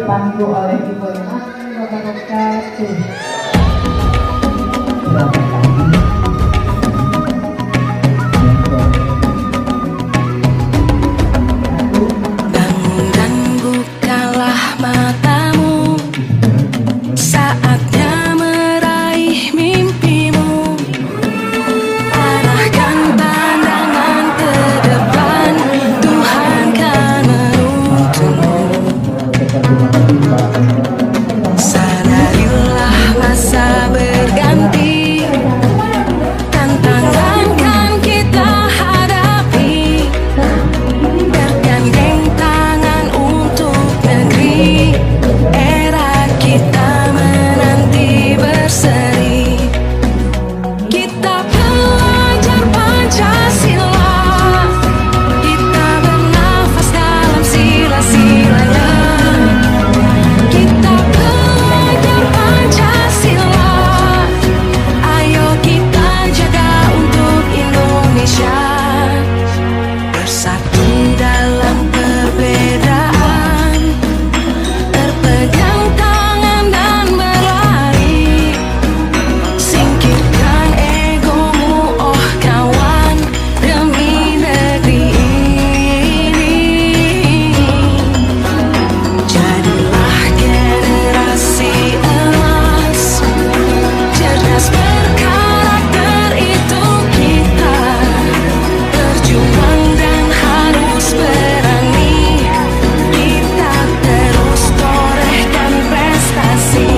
dipandu oleh Ibu Emak wabarakatuh. Bangun dan bukalah matamu, saatnya meraih mimpimu. Arahkan pandangan ke depan, Tuhan kan menuntunmu. Sadarilah masa berganti, tantangan kan kita hadapi. Bergandeng tangan untuk negeri, era kita menanti berseri. Kita pelajar Pancasila, kita bernafas dalam sila-silanya. Kita pelajar Pancasila, ayo kita jaga untuk Indonesia. Bersatu dalam perbedaan, berpegang tangan dan berlari. Singkirkan egomu, oh kawan, demi negeri ini. Jadilah generasi emas, cerdas berkarakter itu kita. Berjuang dan harus berani, kita terus torehkan prestasi.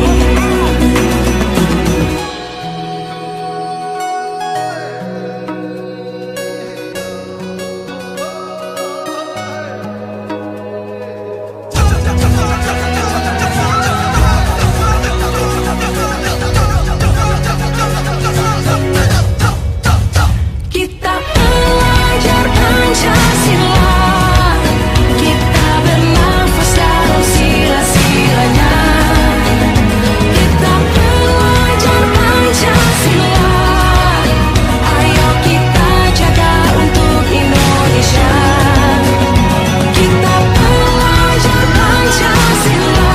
Kita pelajar Pancasila, kita bernafas dalam sila-silanya. Kita pelajar Pancasila, ayo kita jaga untuk Indonesia. Kita pelajar Pancasila,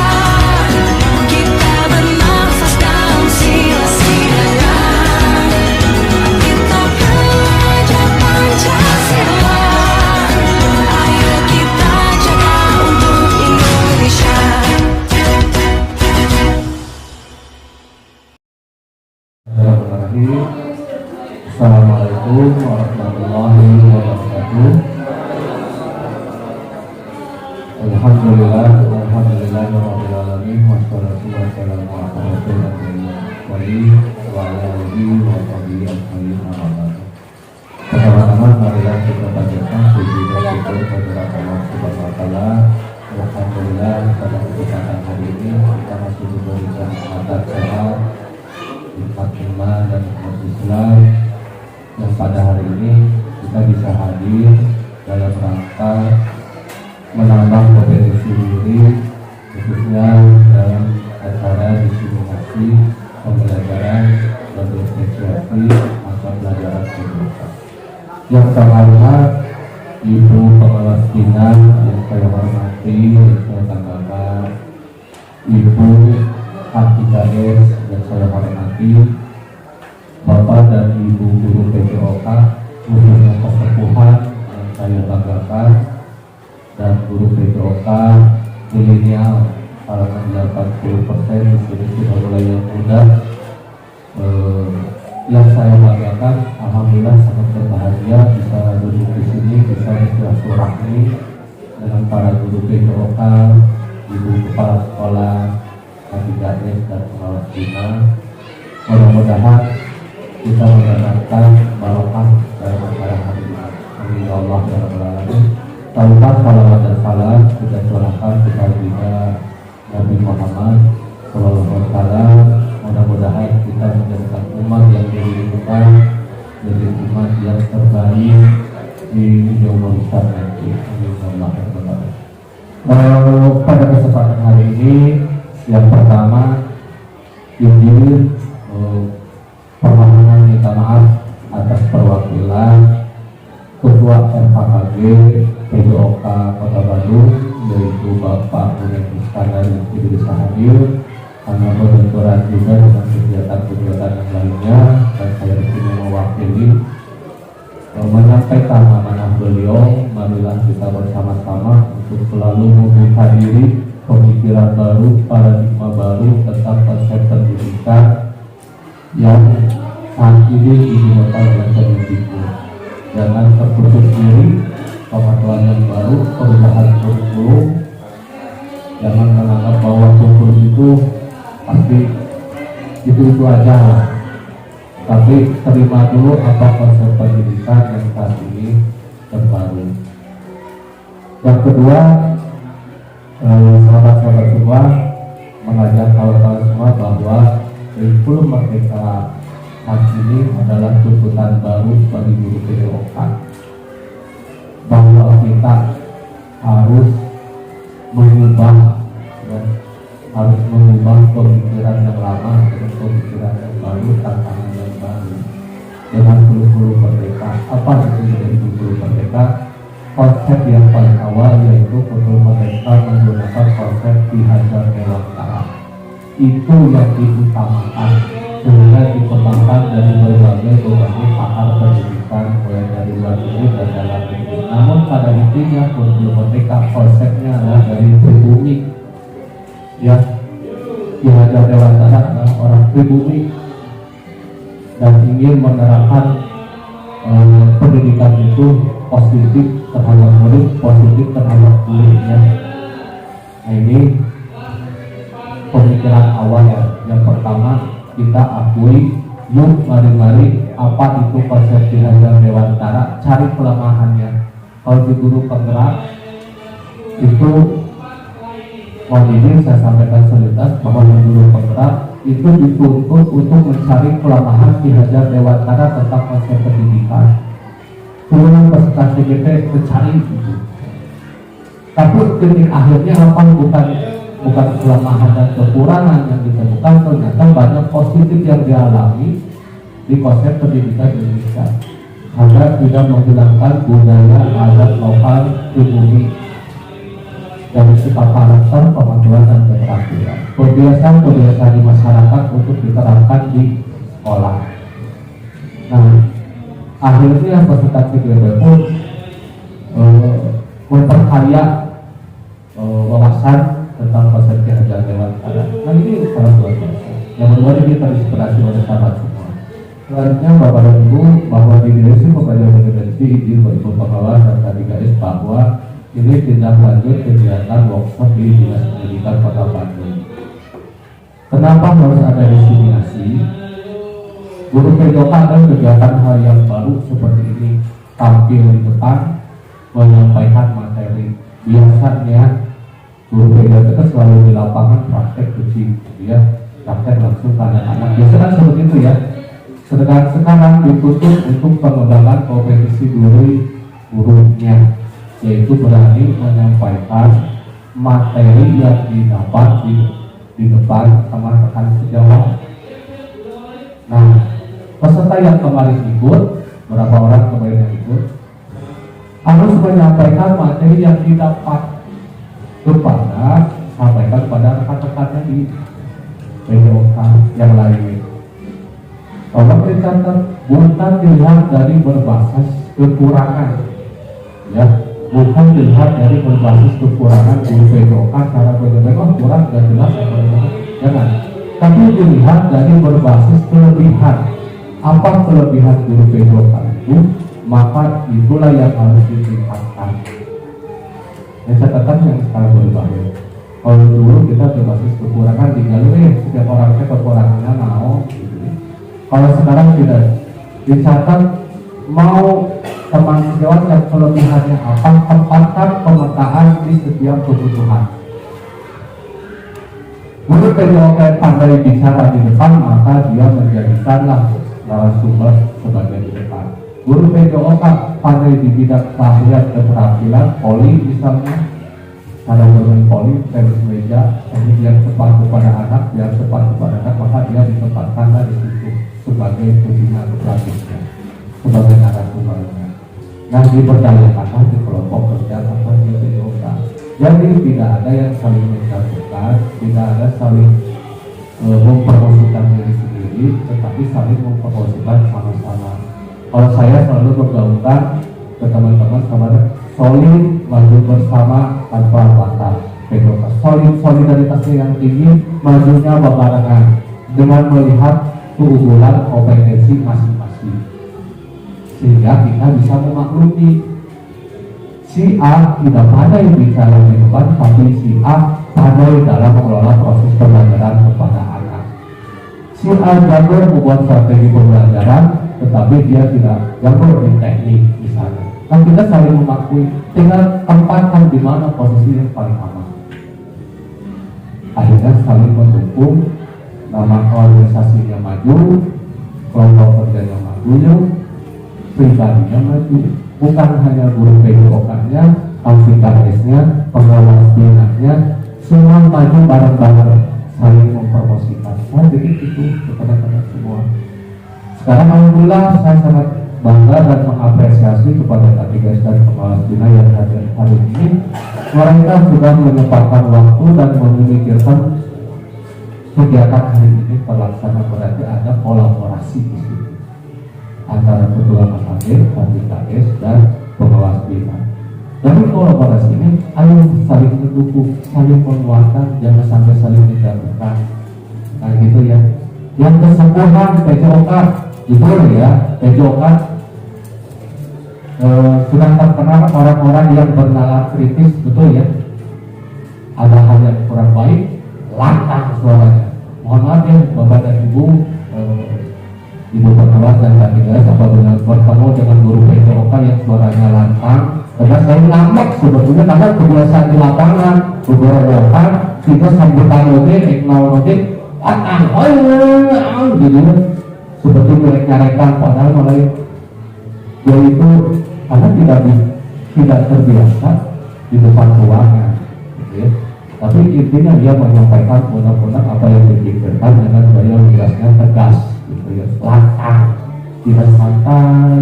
kita bernafas dalam sila-silanya. Kita pelajar Pancasila, ayo kita jaga untuk Indonesia. Assalamualaikum warahmatullahi wabarakatuh. Alhamdulillah, rabbil alamin, wassalatu wassalamu ala rasulillah wa ala alihi wa sahbihi ajmain, amma ba'du. Pertama-tama marilah kita panjatkan puji dan syukur kehadirat Allah Subhanahu wa taala. Alhamdulillah, pada kesempatan hari ini kita masih diberikan nikmat sehat, nikmat iman dan nikmat Islam, yang pada hari ini kita bisa hadir dalam rangka menambah kompetensi diri, khususnya dalam acara disimulasi pembelajaran dan diferensiasi masa pelajaran PPOK. Yang terhormat Ibu Kepala Dinas yang saya hormati dan saya banggakan, Ibu Aktivis yang saya hormati, Bapak dan Ibu Guru PPOK, khususnya persepuhan yang saya banggakan, dan guru PPOK milenial kalangan 80% di sini sudah mulai yang muda. Yang saya banggakan, alhamdulillah sangat berbahagia bisa duduk di sini, bisa bersilaturahmi dengan para guru PPOK, ibu kepala sekolah, Aktivis dan pengawas dinas. Mudah-mudahan kita mendapatkan barokah dalam acara hari ini. Amin ya Allah ya rabbal alamin. Salawat salawat dan salam kita curahkan kepada Nabi Muhammad sallallahu alaihi wasallam. Mudah-mudahan kita menjadikan umat yang dirindukan, menjadi umat yang terbaik di yaumul hisab nanti. Amin ya Allah ya rabbal alamin. Pada kesempatan hari ini, yang pertama izin permohonan minta maaf atas perwakilan Ketua RKKG PPOK Kota Bandung yaitu Bapak Muhammad Iskandar yang tidak bisa hadir karena berbenturan juga dengan kegiatan-kegiatan yang lainnya, dan saya di sini mewakili menyampaikan amanah beliau. Marilah kita bersama-sama untuk selalu membuka diri pemikiran baru, paradigma baru tentang konsep pendidikan yang saat ini dimulai oleh Kemendikbud. Jangan tertutup diri pemahaman yang baru, perubahan kurikulum. Jangan menganggap bahwa kurikulum itu pasti itu aja, tapi terima dulu apa konsep pendidikan yang saat ini terbaru. Yang kedua, sahabat-sahabat semua, mengajak kawan-kawan semua bahwa kurikulum Merdeka saat ini adalah tuntutan baru bagi guru PDOK, bahwa kita harus mengubah, ya, harus mengubah pemikiran yang lama dengan pemikiran yang baru, tantangan yang baru dengan kurikulum Merdeka. Apa itu dari kurikulum Merdeka? Konsep yang paling awal yaitu kurikulum Merdeka menggunakan konsep dihajar dewantara. Itu yang diutamakan sehingga dikembangkan dari berbagai pakar pendidikan mulai dari luar negeri dan dalam negeri. Namun pada intinya kurikulum Merdeka konsepnya adalah dari pribumi, ya, dihajar dewantara adalah orang pribumi dan ingin menerapkan pendidikan itu positif terhadap murid, positif terhadap gurunya. Nah, ini pemikiran awal ya. Yang pertama, kita akui, yuk mari-mari apa itu konsep dihajar dewantara, cari kelemahannya. Kalau di guru penggerak itu ini saya sampaikan selintas bahwa di guru penggerak itu dituntut untuk mencari kelemahan dihajar dewantara tentang konsep pendidikan. Kemudian peserta CGT mencari itu, tapi titik akhirnya apa? Bukan kelemahan dan kekurangan yang ditemukan, ternyata banyak positif yang dialami di konsep pendidikan Indonesia agar tidak menghilangkan budaya adat lokal pribumi dari sifat karakter, pemahaman dan keterampilan. Kebiasaan di masyarakat untuk diterapkan di sekolah. Nah, akhirnya peserta CGT pun memperkaya wawasan tentang konsep dihajar dewantara. Nah, ini salah satu biasa. Yang kedua, ini terinspirasi oleh sahabat semua. Selanjutnya, Bapak dan Ibu, bahwa di Direksi Pembelajaran Kompetensi di Ibu Pengawas dan tadi garis bahwa ini tindak lanjut kegiatan workshop di Dinas Pendidikan Kota Bandung. Kenapa harus ada destinasi? Guru PDOK adalah kegiatan hal yang baru seperti ini, tampil di depan menyampaikan materi. Biasanya guru PDOK itu selalu di lapangan praktek cuci, ya, praktek langsung pada anak. Biasanya kan seperti itu ya. Sedangkan sekarang ditutup untuk pengembangan kompetisi gurunya, yaitu berani menyampaikan materi yang didapat di depan teman-teman sejawat. Nah, peserta yang kemarin ikut, berapa orang kemarin yang ikut, harus menyampaikan materi yang didapat sampaikan pada rekan-rekannya di PDOK yang lain. Kalau dicatat, bukan dilihat dari berbasis kekurangan, ya, bukan dilihat dari berbasis kekurangan di PDOK cara berbeda kurang dan jelas, jangan. Tapi dilihat dari berbasis kelebihan. Apa kelebihan guru PDOK itu? Maka itulah yang harus ditingkatkan. Catatan yang sekarang berbahaya. Kalau dulu kita berbasis kekurangan, tinggal setiap orangnya kekurangannya mau. Gitu. Kalau sekarang tidak, dicatat mau teman sejawat yang kelebihannya apa, tempatkan pemetaan di setiap kebutuhan. Guru PDOK pandai bicara di depan, maka dia menjadikanlah narasumber sebagai di depan. Guru PDOK pandai di bidang keahlian keterampilan, poli misalnya, cara bermain poli, tenis meja, teknik yang cepat kepada anak, maka dia ditempatkanlah di situ sebagai pembina pelatihnya, sebagai narasumbernya. Nah, dipercayakan di kelompok kerja apa di PDOK. Jadi tidak ada yang saling menjatuhkan, tidak ada saling mempromosikan diri sendiri, tetapi saling mempromosikan sama-sama. Kalau saya selalu bergaulkan ke teman-teman kepada solid, maju bersama tanpa batas. Solidaritasnya yang tinggi, majunya barengan dengan melihat keunggulan kompetensi masing-masing, sehingga kita bisa memaklumi si A tidak pandai bicara di depan, tapi si A pandai dalam mengelola proses pembelajaran kepada anak. Si A jago membuat strategi pembelajaran, tetapi dia tidak jago di teknik misalnya. Nah, kita saling mengakui, tinggal tempatkan di mana posisi yang paling aman. Akhirnya saling mendukung, nama organisasinya maju, kelompok kerjanya maju, pribadinya maju. Bukan hanya guru PJOK-nya, KS-nya, pengawas binanya, semua maju bareng-bareng, saling mempromosikan. Nah, jadi itu kepada semua. Sekarang alhamdulillah saya sangat bangga dan mengapresiasi kepada KS dan pengawas bina yang hadir hari ini. Mereka sudah menyempatkan waktu dan memikirkan kegiatan hari ini terlaksana, berarti ada kolaborasi di situ antara ketua KKD, KS dan pengawas bina. Dari kolaborasi ini, ayo saling mendukung, saling menguatkan, jangan sampai saling menjatuhkan. Nah gitu ya. Yang kesembuhan PJOK itu ya, PJOK sudah terkenal orang-orang yang bernalar kritis, betul ya. Ada hal yang kurang baik, lantang suaranya. Mohon maaf ya Bapak dan Ibu, Ibu pengawas dan KKS, apabila bertemu dengan guru PJOK yang suaranya lantang, karena saya ngambek sebetulnya karena kebiasaan di lapangan, beberapa kita sambutan oke, eknal oke, lantang, gitu. Sebetulnya mereka padahal mulai yaitu karena tidak terbiasa di depan ruangan, gitu ya. Tapi intinya dia menyampaikan undang-undang apa yang dipikirkan dengan gaya wilasnya tegas, gitu ya, lantang, tidak santai.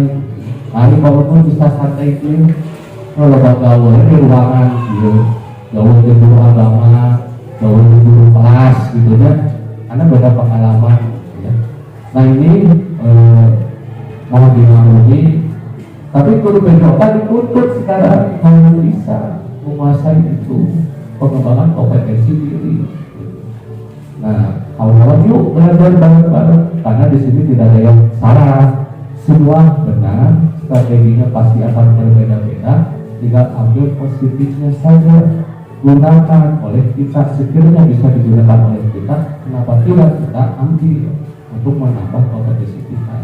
Nah, kalau pun bisa santai itu, kalau gaul di ruangan, gitu, gaul di guru agama, gaul di guru kelas, gitu ya, karena beda pengalaman, gitu ya. Nah ini mau dimaklumi, tapi guru PJOK dituntut sekarang harus bisa menguasai itu pengembangan kompetensi diri. Nah, kawan-kawan yuk belajar bareng-bareng, karena di sini tidak ada yang salah, semua benar, strateginya pasti akan berbeda-beda, tinggal ambil positifnya saja, gunakan oleh kita, sekiranya bisa digunakan oleh kita, kenapa tidak kita ambil untuk menambah kompetensi kita.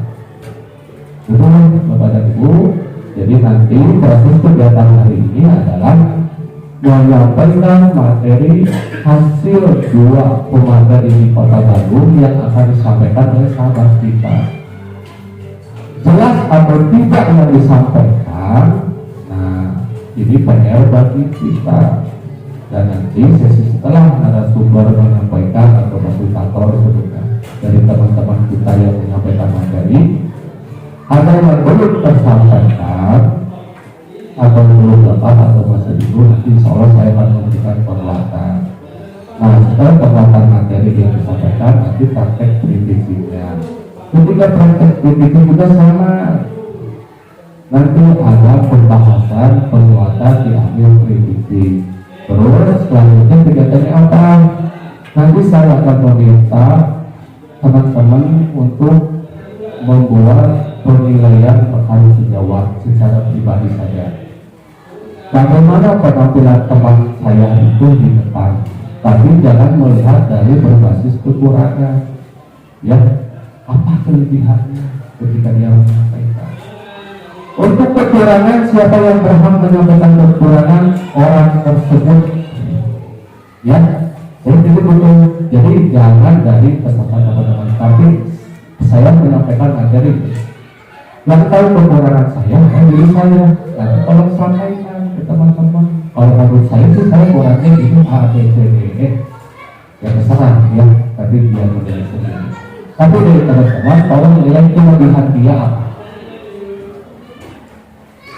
Betul Bapak dan Ibu. Jadi nanti proses kegiatan hari ini adalah menyampaikan materi hasil 2 pemateri di Kota Bandung yang akan disampaikan oleh sahabat kita. Jelas atau tidak yang disampaikan, nah ini PR bagi kita. Dan nanti sesi setelah narasumber menyampaikan atau fasilitator sebutnya dari teman-teman kita yang menyampaikan materi, ada yang belum tersampaikan atau belum dapat atau masih dulu, nanti insya Allah saya akan memberikan penguatan. Nah, setelah penguatan materi yang disampaikan, nanti praktek prediktifnya. Ketika praktek prediktif juga sama, nanti ada pembahasan penguatan di akhir prediktif. Terus selanjutnya kegiatannya apa? Nanti saya akan meminta teman-teman untuk membuat penilaian perkara sejawat secara pribadi saja. Bagaimana penampilan teman saya itu di depan, tapi jangan melihat dari berbasis kekurangan. Ya, apa kelebihannya ketika dia menyampaikan. Untuk kekurangan, siapa yang berhak menyampaikan kekurangan orang tersebut? Ya, jadi betul. Jadi jangan dari peserta teman-teman, tapi saya menyampaikan materi. Yang tahu kekurangan saya, diri saya. Nanti tolong sampaikan ke teman-teman. Kalau menurut saya sih saya kurangnya ini A, B, C, D, E. Ya terserah ya, tapi dia menilai sendiri. Tapi dari teman-teman, tolong nilai kelebihan dia apa.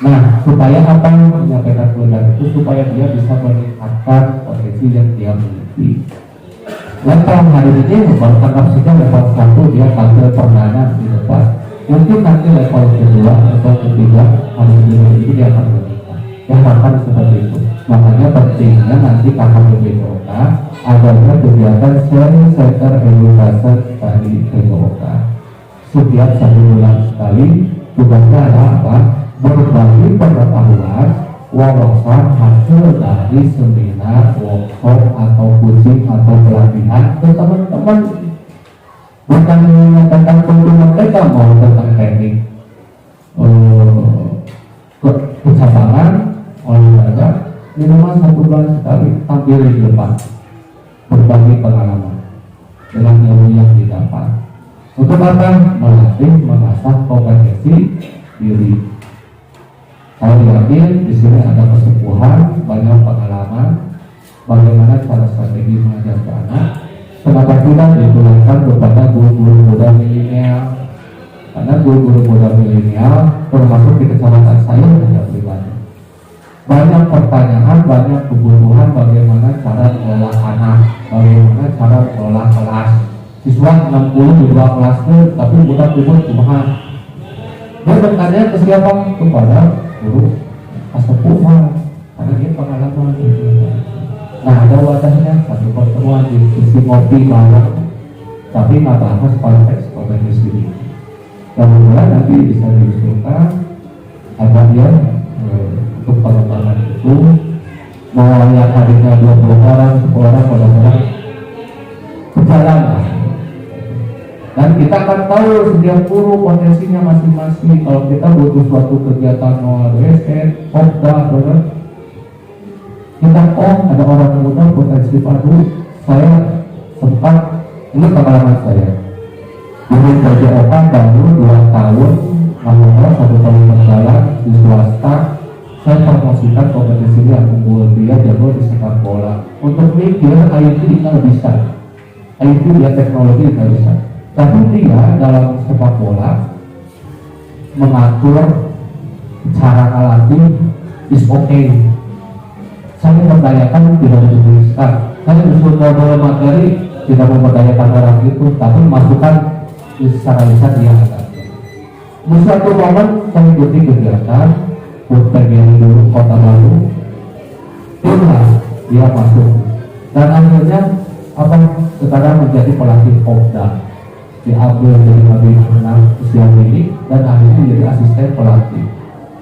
Nah, supaya apa menyampaikan keluarga itu supaya dia bisa meningkatkan potensi yang dia miliki. Level hari ini baru tangkap saja level 1 dia tampil perdana di depan. Mungkin nanti level kedua atau ketiga hari ini dia akan menikah. Yang akan seperti itu. Makanya pentingnya nanti KKBPOK adanya kegiatan sharing center education dari BPOK. Setiap 1 bulan sekali tugasnya adalah apa? Berbagi pengetahuan wawasan hasil dari seminar, workshop atau coaching atau pelatihan ke teman-teman, bukan tentang keuntungan mereka mau tentang teknik kecabangan olahraga minimal 1 bulan sekali tampil di depan berbagi pengalaman dengan ilmu yang didapat untuk apa? Melatih mengasah kompetensi diri. Saya yakin di sini ada kesepuhan, banyak pengalaman, bagaimana cara strategi mengajar ke anak. Kenapa tidak ditularkan kepada guru-guru muda milenial? Karena guru-guru muda milenial termasuk di kecamatan saya saja pribadi. Banyak pertanyaan, banyak kebutuhan bagaimana cara mengelola anak, bagaimana cara mengelola kelas. Siswa 60 di 2 kelas itu, tapi budak ribut kumaha. Dia bertanya ke siapa? Kepada guru kesepuhan, karena dia pengalaman. Nah, ada wadahnya satu pertemuan di sisi ngopi malam, tapi nggak bahas konteks kompetensi ini. Kemudian nanti bisa diusulkan apa dia untuk pengembangan itu mau yang harinya 20 orang, 10 orang, orang berjalan. Dan kita akan tahu setiap guru potensinya masing-masing. Kalau kita butuh suatu kegiatan OSN, Popda, kita ada orang muda potensi padu. Saya sempat, ini pengalaman saya. Dulu kerja opan baru 2 tahun, namun 1 tahun berjalan di swasta. Saya promosikan kompetensinya unggul, dia jago di sepak bola. Untuk mikir IT nggak bisa, IT dia teknologi nggak bisa. Tapi dia dalam sepak bola mengatur cara ngelatih is okay. Saya memberdayakan tidak dituliskan. Saya disuruh ngobrol materi tidak memberdayakan orang itu, tapi masukkan secara lisan dia ada. Di suatu momen saya ikuti kegiatan pengen dulu Kota Baru, itulah dia masuk dan akhirnya apa sekarang menjadi pelatih Popda. Diambil dari lebih menang usia ini dan akhirnya menjadi asisten pelatih.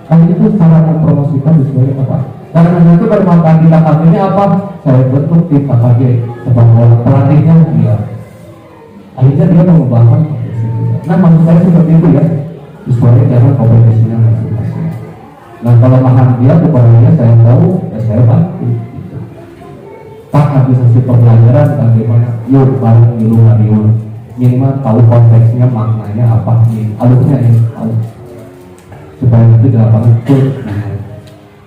Kan itu cara mempromosikan sesuai apa? Karena itu bermanfaat di KKB ini apa? Saya bentuk tim KKB sepak bola pelatihnya dia. Akhirnya dia mengembangkan kompetisi juga. Nah maksud saya seperti itu ya, sesuai dengan kompetisinya masing-masing. Nah kalau makan dia kepadanya saya tahu, ya saya bantu. Pak habisasi pembelajaran bagaimana? Yuk bareng di luar minimal tahu konteksnya, maknanya apa nih, alurnya ini tahu supaya nanti di lapangan itu.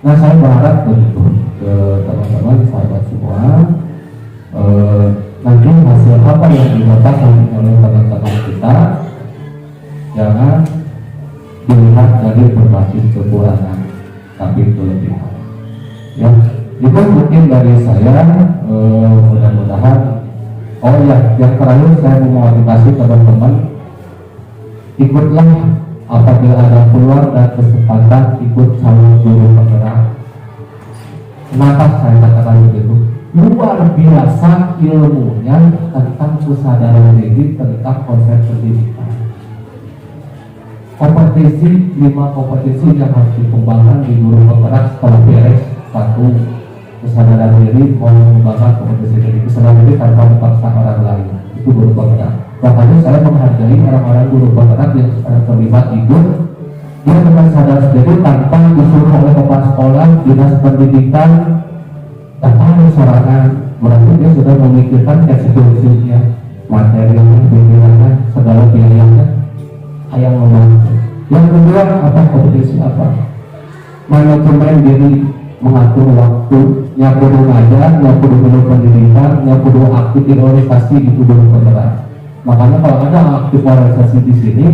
Nah saya berharap begitu ke teman-teman sahabat semua, nanti hasil apa yang didapat oleh teman-teman kita jangan dilihat dari berbasis kekurangan, tapi kelebihan. Ya, itu mungkin dari saya. Mudah-mudahan. Oh ya, yang terakhir saya mau motivasi teman-teman, ikutlah apabila ada peluang dan kesempatan ikut calon guru penggerak. Kenapa saya katakan begitu? Luar biasa ilmunya tentang kesadaran diri, tentang konsep pendidikan. Kompetensi 5 kompetensi yang harus dikembangkan di guru penggerak setelah beres 1. Kesadaran diri, mau mengembangkan kompetensi diri, kesadaran diri tanpa memaksa orang lain, itu guru penggerak. Makanya saya menghargai orang-orang guru penggerak yang sekarang terlibat ikut, dia dengan sadar sendiri tanpa disuruh oleh kepala sekolah, dinas pendidikan, tanpa sorangan. Berarti dia sudah memikirkan eksekusinya, materialnya, pikirannya, segala biayanya, yang membantu. Yang kedua apa kompetensi apa? Manajemen diri, mengatur waktu, nyapu ngajar, nyapu dulu pendidikan, nyapu aktif di organisasi gitu dulu penggerak. Makanya kalau ada aktif organisasi di sini,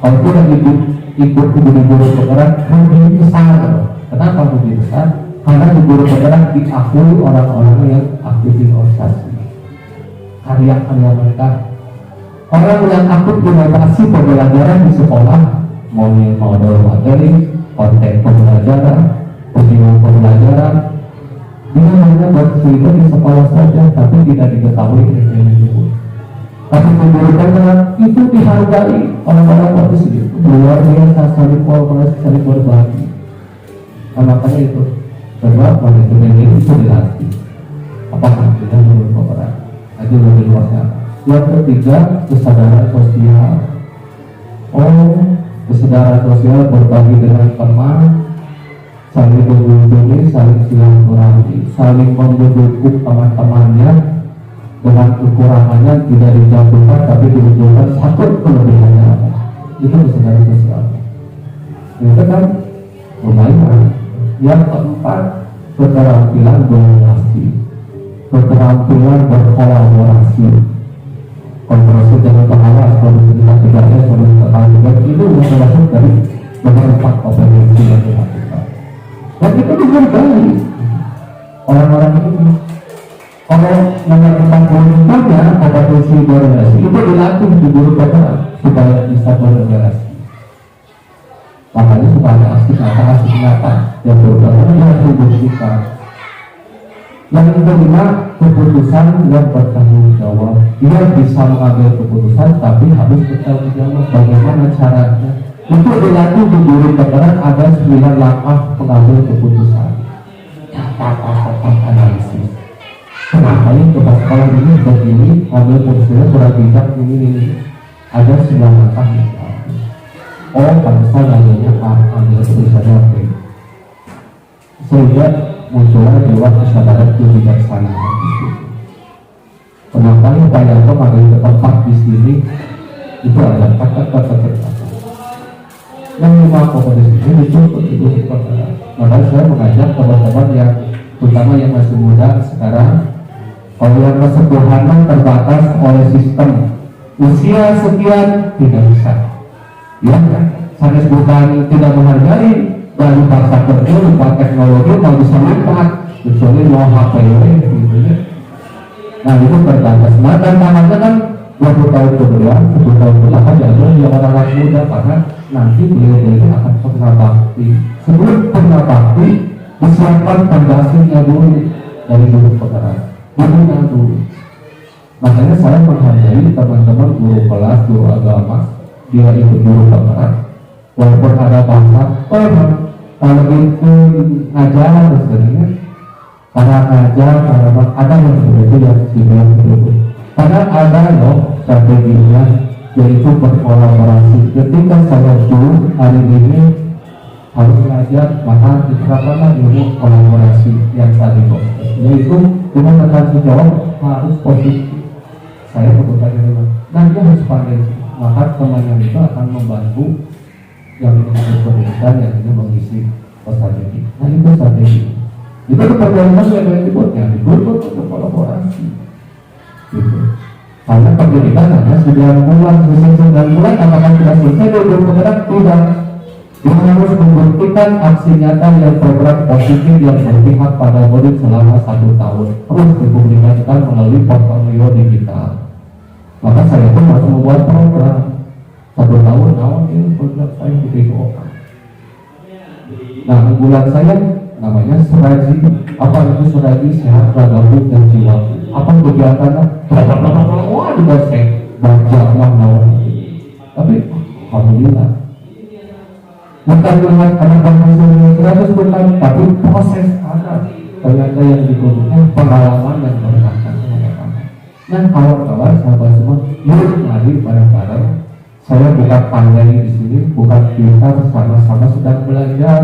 kalau itu lagi ikut di guru bergerak lebih besar. Kenapa lebih besar? Karena di guru bergerak diakui orang-orang yang aktif di organisasi, karya-karya mereka. Orang yang aktif di inovasi pembelajaran di sekolah, mau model materi, konten pembelajaran, video pembelajaran, dia hanya bercerita di sekolah saja, tapi tidak diketahui itu. Tapi pembelajaran itu dihargai orang-orang waktu segitu, luar biasa, saling kolaborasi, saling berbagi. Makanya itu sebab manajemen ini itu dilatih. Apakah kita menurut pemerintah? Itu lebih luasnya. Yang ketiga, kesadaran sosial. Kesadaran sosial berbagi dengan teman, saling mengunjungi, saling silaturahmi, saling mendukung teman-temannya dengan kekurangannya tidak dijatuhkan tapi dimunculkan satu kelebihannya apa? Itu kesadaran sosial. Itu kan lumayan. Yang keempat, keterampilan berrelasi, keterampilan berkolaborasi. Kolaborasi dengan pengawas, kolaborasi dengan tidaknya, kolaborasi dengan juga itu masuk dari beberapa kompetensi yang dilakukan. Dan itu dihargai orang-orang ini. Kalau menyatakan keuntungannya kompetensi berrelasi itu dilatih di guru PKN supaya bisa berrelasi. Makanya supaya asik nyata yang berbeda yang dibuktikan. Yang kelima, keputusan yang bertanggung jawab. Dia bisa mengambil keputusan tapi harus bertanggung jawab. Bagaimana caranya? Untuk dilatih di guru PKN ada 9 langkah pengambil keputusan. Catat analisis. Kenapa ini kepada sekolah ini begini, ambil keputusannya kurang bijak ini. Ada 9 langkah yang pantesan namanya ambil keputusannya B. Sehingga munculnya dewan kesadaran kebijaksanaan di situ. Kenapa yang Pak Yanto mengambil ke tempat di sini itu ada kata-kata. Yang 5 kompetensi ini dicontoh itu seperti. Makanya saya mengajak teman-teman yang terutama yang masih muda sekarang, kalau yang kesederhanaan terbatas oleh sistem usia sekian tidak bisa. Ya, saya bukan tidak menghargai dan lupa kerja, lupa teknologi, mau bisa manfaat, kecuali mau HP gitu ya. Nah itu terbatas. Nah tantangannya kan 20 tahun kemudian, 10 tahun belakang jatuh ya orang-orang muda karena nanti beliau akan pernah bakti. Sebelum pernah bakti, disiapkan fondasinya dulu dari guru penggerak, bukunya dulu. Makanya saya menghargai teman-teman guru kelas, guru agama, dia ikut guru penggerak, walaupun ada bahasa kalau itu ngajar sebenarnya para ngajar, ada yang begitu yang tidak begitu. Karena ada loh strateginya yaitu berkolaborasi. Ketika saya dulu hari ini harus belajar, maka diterapkanlah ilmu kolaborasi yang tadi kok. Yaitu dengan tanggung jawab harus positif. Saya kebetulan ini, nah dia harus pandai. Maka temannya itu akan membantu yang ini pendidikan yang ini mengisi strategi. Nah itu strategi. Itu keperluan yang berikutnya dibutuh untuk kolaborasi. Gitu. Karena pendidikan hanya 9 bulan, 9 bulan apakah sudah selesai dengan bergerak? Tidak. Dia harus membuktikan aksi nyata yang program positif yang berpihak pada murid selama 1 tahun terus dipublikasikan melalui portfolio digital. Maka saya pun harus membuat program 1 tahun awal ini program saya di PKOK. Nah unggulan saya namanya strategi. Apa itu strategi sehat ragamu dan jiwa? Apa kegiatannya? Wah juga saya baca lawan. Tapi alhamdulillah bukan dengan karena konvensi 100%, tapi proses ada ternyata yang dibutuhkan pengalaman dan berkata. Nah kawan-kawan sahabat semua, yuk mari bareng-bareng. Saya bukan pandai di sini, bukan kita sama-sama sedang belajar.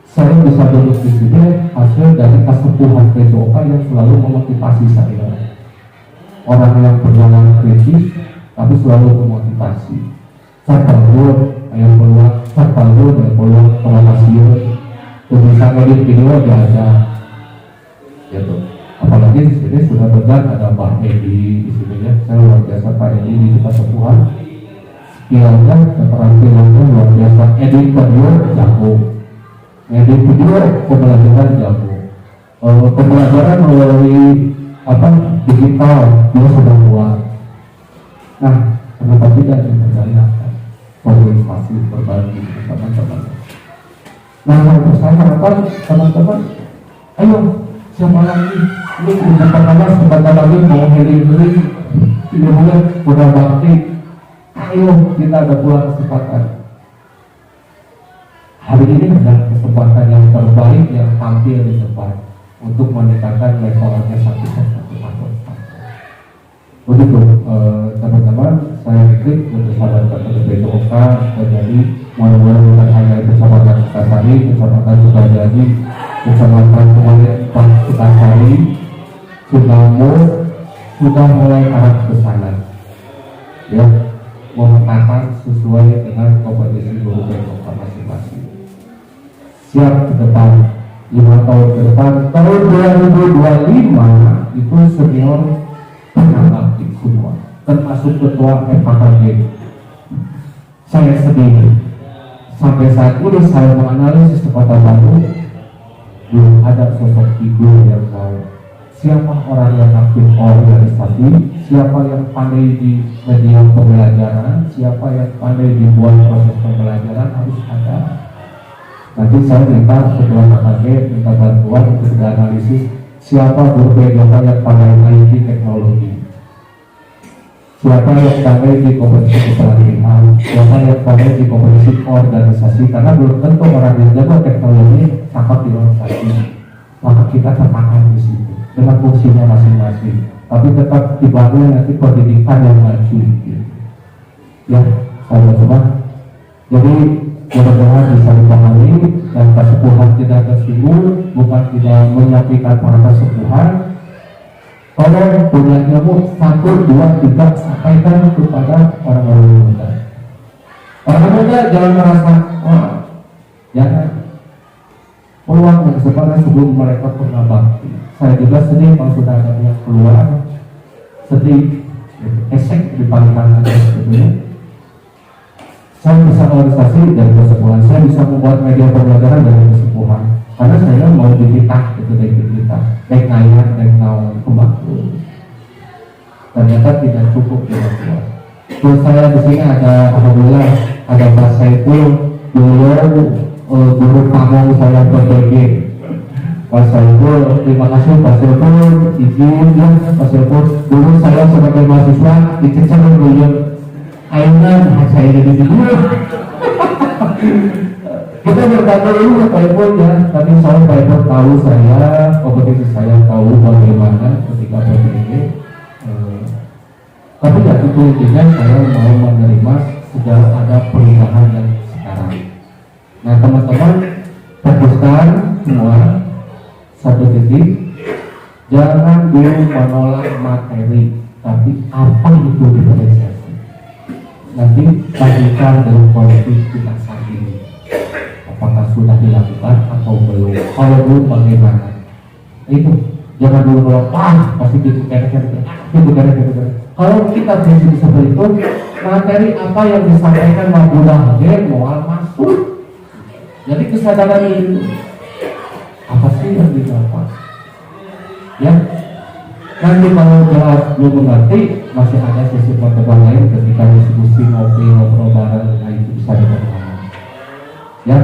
Saya bisa duduk di sini hasil dari kesepuhan PKOK yang selalu memotivasi saya. Orang yang berjalan kritis, tapi selalu memotivasi. Saya perlu yang peluang, saya perlu yang peluang pengalaman. Bisa ngedit video ada, gitu. Apalagi di sini sudah benar ada Mbak Edi di sini ya. Saya luar biasa Pak Edi di kesepuhan. skillnya, keterampilannya luar biasa. Edit video jago, edit video pembelajaran jago, pembelajaran melalui digital dia sudah kuat. Nah, kenapa tidak dipercayakan komunikasi berbagi teman-teman. Nah, untuk saya harapkan teman-teman, ayo siapa lagi ini udah pertama sebentar lagi mau healing tidak boleh udah bakti. Ayo kita ada pula kesempatan. Hari ini adalah kesempatan yang terbaik yang tampil di depan untuk meningkatkan level organisasi satu tahun. Begitu teman-teman, saya Rikrik bersama dengan BPOK menjadi mudah-mudahan bukan hanya kecamatan Sukasari, kecamatan Sukajadi, kecamatan Pak Sukasari, Sukamo sudah mulai arah ke sana, ya, memetakan sesuai dengan kompetisi guru BPOK masing-masing. Siap ke depan 5 tahun ke depan, tahun 2025 itu senior aktif semua, termasuk ketua FKG. Saya sendiri sampai saat ini saya menganalisis Kota Bandung, belum ada sosok figur yang tahu siapa orang yang aktif organisasi, siapa yang pandai di media pembelajaran, siapa yang pandai dibuat proses pembelajaran harus ada. Nanti saya minta ketua KKG minta bantuan untuk dianalisis siapa guru BPOK yang pandai IT teknologi, siapa yang pandai di kompetisi kepelatihan, siapa yang pandai di kompetisi organisasi, karena belum tentu orang yang jago teknologi cakap di organisasi. Maka kita terpakai di situ dengan fungsinya masing-masing, tapi tetap dibangun nanti pendidikan yang maju. Ya, saya coba. Jadi mudah-mudahan bisa dipahami dan kesepuhan tidak tersinggung, bukan tidak menyampaikan para kesepuhan. Tolong punya ilmu 1, 2, 3 sampaikan kepada orang-orang muda. Orang muda jangan merasa jangan peluang yang sebenarnya sebelum mereka pernah bakti. Saya juga sedih kalau sudah ada yang keluar, sedih, esek dipandang sebetulnya. Saya bisa organisasi dari kesepuhan, saya bisa membuat media pembelajaran dari kesepuhan, karena saya mau dititah itu dari kita, naik naik kembali. Ternyata tidak cukup dengan kuat. Terus saya di sini ada, alhamdulillah, ada Pak Saiful, dulu guru pamong saya PTG. Pak Saiful, terima kasih Pak Saiful, izin ya Pak Saiful. Dulu saya sebagai mahasiswa dicecer dulu. Aina saya jadi dulu. Kita berkata dulu Pak Saiful ya, tapi saya Pak Saiful tahu saya, kompetisi saya tahu bagaimana ketika PTG. Tapi ya itu intinya saya mau menerima sudah ada perubahan yang sekarang. Nah teman-teman, fokuskan semua satu titik, jangan dulu menolak materi, tapi apa itu diferensiasi. Nanti tanyakan dalam kondisi kita saat ini, apakah sudah dilakukan atau belum. Kalau belum bagaimana? Itu jangan dulu pasti gitu kira-kira. Kalau kita prinsip seperti itu, materi apa yang disampaikan mau mudah mau masuk. Jadi kesadaran itu apa sih yang didapat? Ya, nanti kalau jawab belum mengerti, masih ada sesi pertemuan lain ketika diskusi ngobrol bareng, nah itu bisa diperlukan. Ya,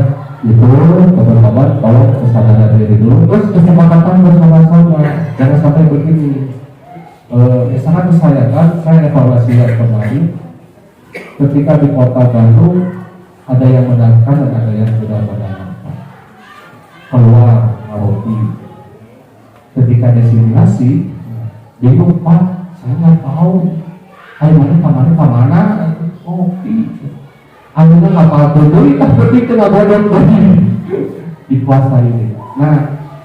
itu teman-teman, kalau kesadaran diri dulu, terus kesepakatan bersama-sama, jangan sampai begini. Sangat disayangkan, saya evaluasi yang kemarin, ketika di Kota Bandung ada yang menangkan dan ada yang tidak menangkan. Keluar Maroki, ketika destinasi, bingung Pak, saya nggak tahu. Ayo kemana? Kopi. Akhirnya kapal tunduk, tapi kena bodong dikuasai ini. Nah,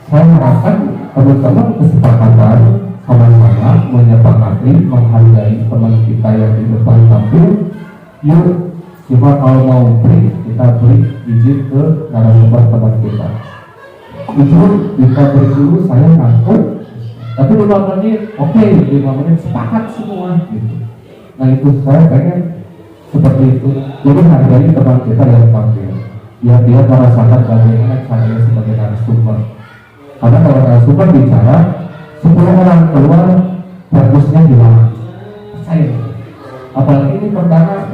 saya harapkan teman-teman kesepakatan sama-sama menyepakati menghargai teman kita yang di depan tampil. Yuk, coba kalau mau beri, kita beri izin ke narasumber teman kita. Izin kita beri dulu, saya ngantuk. Tapi 5 menit, oke, 5 menit sepakat semua gitu. Nah itu saya pengen seperti itu. Jadi hargai teman kita yang tampil, ya dia merasakan bagaimana caranya sebagai narasumber. Karena kalau narasumber bicara 10 orang keluar bagusnya hilang. Saya apalagi ini pertama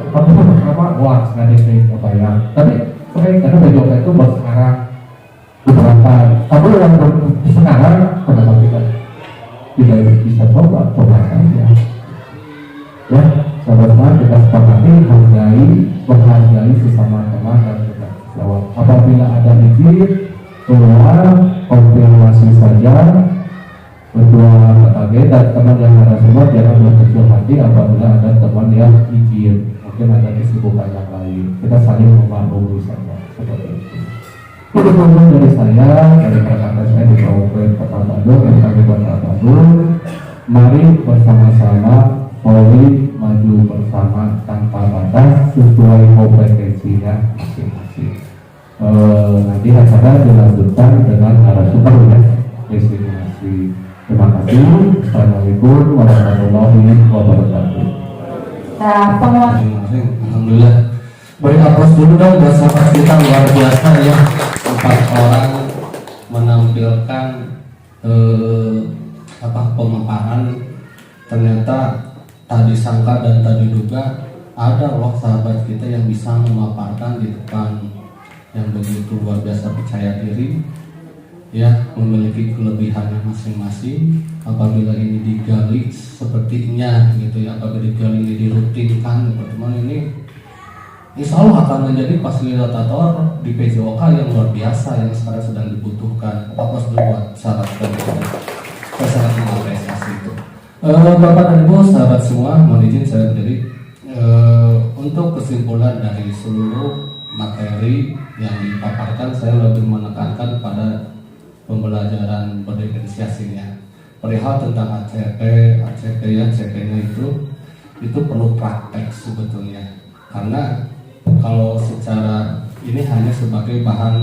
wah sekali saya kebayang, tapi karena baju itu buat sekarang beberapa tapi yang sekarang kenapa kita tidak bisa coba saja ya. Sahabat-sahabat, kita sepakati menghargai sesama teman dan kita jawab. Apabila ada izin keluar konfirmasi saja ketua KKG dan teman yang narasumber jangan berkecil hati apabila ada teman yang izin, mungkin ada kesibukan yang lain, kita saling memaklumi saja seperti itu. Itu kemudian dari saya, dari rekan-rekan saya di Kabupaten Kota Bandung dan Kabupaten Bandung, mari bersama-sama solid maju bersama tanpa batas sesuai kompetensinya masing-masing. Nanti acara dilanjutkan dengan narasumber ya, destinasi. Terima kasih. Assalamualaikum warahmatullahi wabarakatuh. Nah, penguasa. Alhamdulillah. Beri aplaus dulu dong buat sahabat kita, luar biasa ya. 4 orang menampilkan pemaparan, ternyata tak disangka dan tak diduga ada loh sahabat kita yang bisa memaparkan di depan yang begitu luar biasa percaya diri ya, memiliki kelebihannya masing-masing. Apabila ini digali sepertinya gitu ya, apabila digali ini dirutinkan pertemuan ini, insya Allah akan menjadi fasilitator di PJOK yang luar biasa yang sekarang sedang dibutuhkan. Aplaus dulu buat sahabat kita. Saya sangat mengapresiasi itu. Bapak dan Ibu, sahabat semua, mohon izin saya berdiri. Untuk kesimpulan dari seluruh materi yang dipaparkan, saya lebih menekankan pada pembelajaran berdiferensiasinya. Perihal tentang ACP ya, CP-nya itu perlu praktek sebetulnya. Karena kalau secara ini hanya sebagai bahan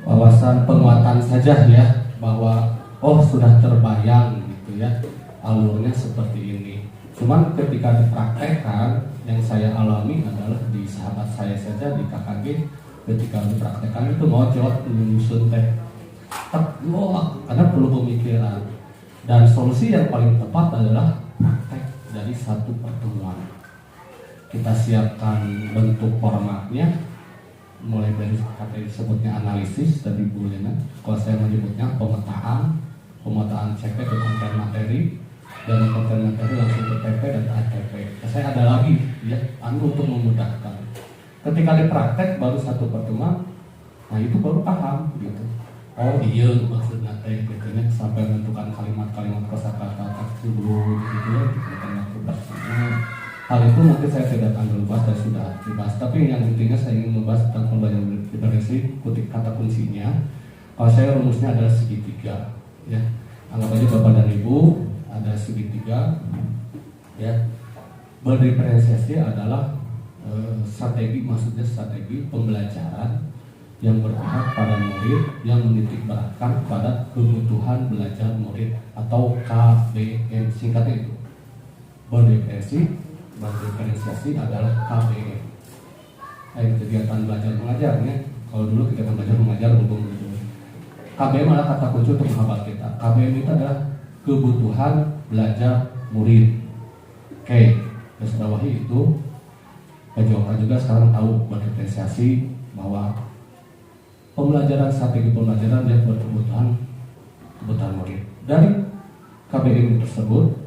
wawasan penguatan saja ya, bahwa oh sudah terbayang gitu ya alurnya seperti ini. Cuman ketika dipraktekkan, yang saya alami adalah di sahabat saya saja di KKG, ketika dipraktekkan itu ngojot menyusun teh karena perlu pemikiran, dan solusi yang paling tepat adalah praktek dari satu pertemuan. Kita siapkan bentuk formatnya, mulai dari kata disebutnya analisis tadi Bu Lena, kalau saya menyebutnya pemetaan CP ke konten materi, dan konten materi langsung ke TP dan ATP. Saya ada lagi ya, untuk memudahkan. Ketika dipraktek baru satu pertemuan, nah itu baru paham gitu. Oh iya maksudnya teh gitu ya, sampai menentukan kalimat-kalimat kosakata tersebut gitu ya, hal itu mungkin saya tidak akan berbahas dan sudah dibahas. Tapi yang intinya saya ingin membahas tentang pembelajaran diferensi, kata kuncinya. Kalau saya rumusnya adalah segitiga ya. Anggap aja Bapak dan Ibu ada segitiga ya. Berdiferensiasi adalah strategi, maksudnya strategi pembelajaran yang berpihak pada murid yang menitik beratkan pada kebutuhan belajar murid atau KBM, singkatnya itu. Berdiferensiasi adalah KBM, kegiatan belajar mengajarnya. Kalau dulu kegiatan belajar mengajar belum gitu. KBM adalah kata kunci untuk sahabat kita. KBM itu adalah kebutuhan belajar murid. Oke, garis bawahi itu PJOK juga sekarang tahu berdiferensiasi bahwa pembelajaran, strategi pembelajaran yang berkebutuhan murid. Dari KBM tersebut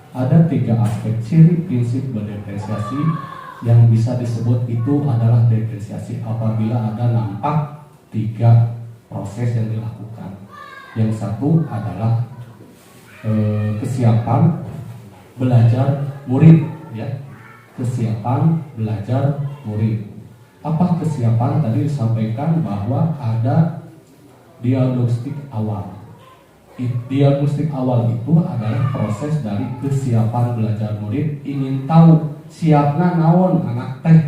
ada 3 aspek ciri prinsip berdiferensiasi yang bisa disebut itu adalah diferensiasi apabila ada nampak 3 proses yang dilakukan. Yang satu adalah kesiapan belajar murid ya, kesiapan belajar murid. Apa kesiapan? Tadi disampaikan bahwa ada diagnostik awal. Diagnostik awal itu adalah proses dari kesiapan belajar murid, ingin tahu siapnya naon anak teh,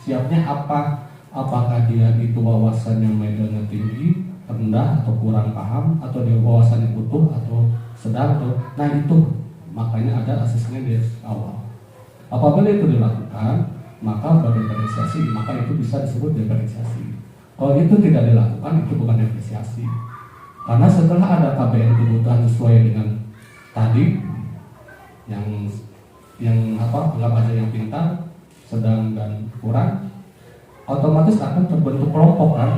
siapnya apa, apakah dia itu wawasannya medianya tinggi, rendah atau kurang paham, atau dia wawasannya utuh atau sedang, atau nah itu makanya ada asesmen di awal. Apabila itu dilakukan, maka berdiferensiasi, maka itu bisa disebut diferensiasi. Kalau itu tidak dilakukan, itu bukan diferensiasi. Karena setelah ada KBN kebutuhan sesuai dengan tadi, yang anggap aja yang pintar, sedang dan kurang, otomatis akan terbentuk kelompok kan.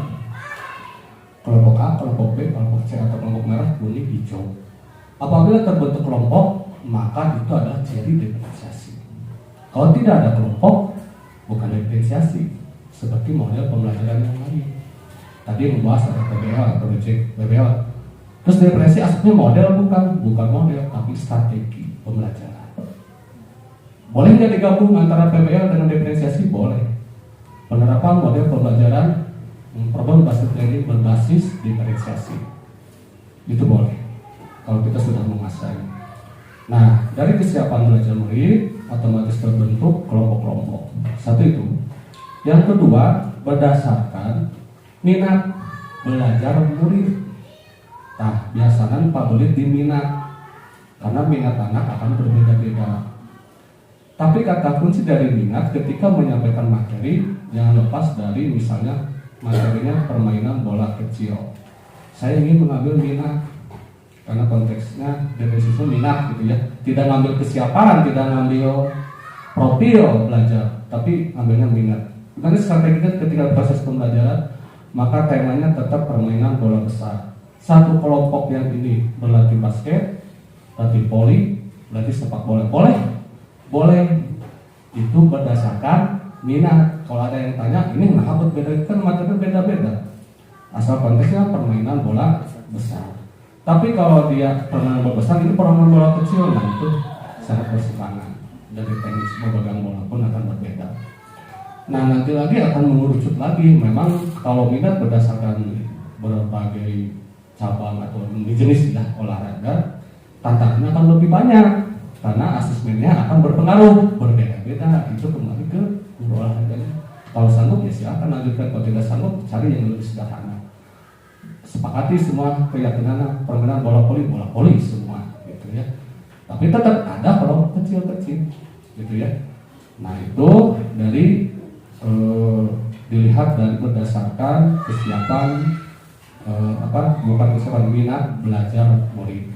Kelompok A, kelompok B, kelompok C atau kelompok merah, kuning, hijau. Apabila terbentuk kelompok, maka itu adalah ciri diferensiasi. Kalau tidak ada kelompok, bukan diferensiasi, seperti model pembelajaran yang lain. Tadi membahas ada PBL atau BBL. Terus diferensiasi aslinya model bukan model, tapi strategi pembelajaran. Boleh nggak digabung antara PBL dengan diferensiasi? Boleh. Penerapan model pembelajaran problem based learning berbasis diferensiasi itu boleh kalau kita sudah menguasai. Nah, dari kesiapan belajar murid otomatis terbentuk kelompok-kelompok. Satu itu. Yang kedua, berdasarkan minat belajar murid. Nah, biasanya favorit di minat, karena minat anak akan berbeda-beda. Tapi kata kunci dari minat ketika menyampaikan materi, jangan lepas dari misalnya materinya permainan bola kecil. Saya ingin mengambil minat, karena konteksnya definisinya minat gitu ya. Tidak ngambil kesiapan, tidak ngambil profil belajar, tapi ambilnya minat. Karena strateginya ketika proses pembelajaran, maka temanya tetap permainan bola besar. Satu kelompok yang ini berlatih basket, berlatih voli, berlatih sepak bola. Boleh. Itu berdasarkan minat. Kalau ada yang tanya, ini kenapa beda? Kan materi beda-beda. Asal konteksnya permainan bola besar. Tapi kalau dia permainan bola besar, ini permainan bola kecil, nah itu sangat berseberangan. Dari teknis memegang bola pun akan berbeda. Nah, nanti lagi akan mengerucut lagi. Memang kalau minat berdasarkan berbagai cabang atau jenis olahraga, tantangannya akan lebih banyak karena asesmennya akan berpengaruh, berbeda-beda. Itu kembali ke guru olahraganya. Kalau sanggup ya silakan lanjutkan, kalau tidak sanggup cari yang lebih sederhana. Sepakati semua keyakinan permainan bola voli semua gitu ya. Tapi tetap ada kelompok kecil-kecil gitu ya. Nah, itu dari dilihat dari berdasarkan kesiapan bukan kesiapan minat belajar murid.